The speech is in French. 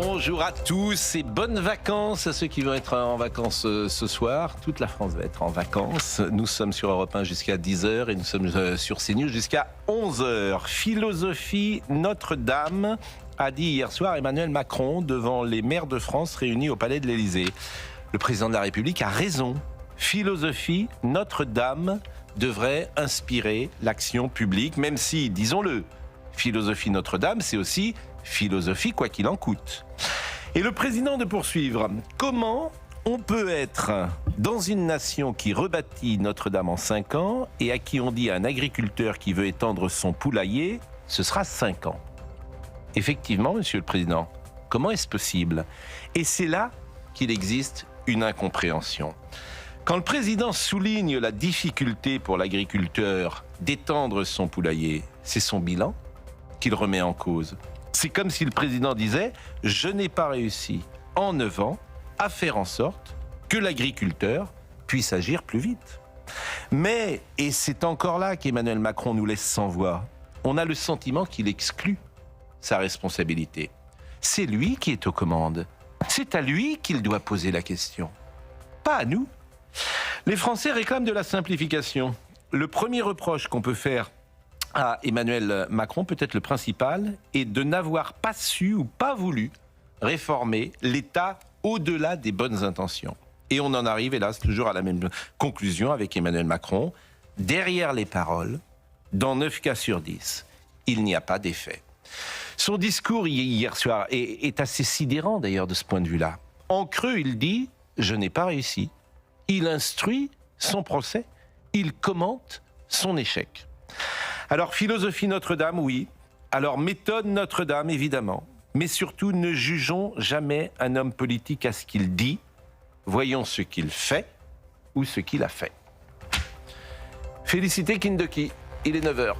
Bonjour à tous et bonnes vacances à ceux qui vont être en vacances ce soir. Toute la France va être en vacances. Nous sommes sur Europe 1 jusqu'à 10h et nous sommes sur CNews jusqu'à 11h. Philosophie Notre-Dame, a dit hier soir Emmanuel Macron devant les maires de France réunis au Palais de l'Élysée. Le président de la République a raison. Philosophie Notre-Dame devrait inspirer l'action publique, même si, disons-le, philosophie Notre-Dame, c'est aussi philosophie quoi qu'il en coûte. Et le président de poursuivre, comment on peut être dans une nation qui rebâtit Notre-Dame en 5 ans et à qui on dit à un agriculteur qui veut étendre son poulailler, ce sera 5 ans. Effectivement, monsieur le président, comment est-ce possible? Et c'est là qu'il existe une incompréhension. Quand le président souligne la difficulté pour l'agriculteur d'étendre son poulailler, c'est son bilan qu'il remet en cause. C'est comme si le président disait « Je n'ai pas réussi en 9 ans à faire en sorte que l'agriculteur puisse agir plus vite ». Mais, et c'est encore là qu'Emmanuel Macron nous laisse sans voix, on a le sentiment qu'il exclut sa responsabilité. C'est lui qui est aux commandes. C'est à lui qu'il doit poser la question, pas à nous. Les Français réclament de la simplification. Le premier reproche qu'on peut faire à Emmanuel Macron, peut-être le principal, est de n'avoir pas su ou pas voulu réformer l'État au-delà des bonnes intentions. Et on en arrive, hélas, toujours à la même conclusion avec Emmanuel Macron. Derrière les paroles, dans 9 cas sur 10, il n'y a pas d'effet. Son discours hier soir est assez sidérant d'ailleurs de ce point de vue-là. En creux, il dit « Je n'ai pas réussi ». Il instruit son procès, il commente son échec. Alors, philosophie Notre-Dame, oui. Alors, méthode Notre-Dame, évidemment. Mais surtout, ne jugeons jamais un homme politique à ce qu'il dit. Voyons ce qu'il fait ou ce qu'il a fait. Félicité Kindoki, il est 9h.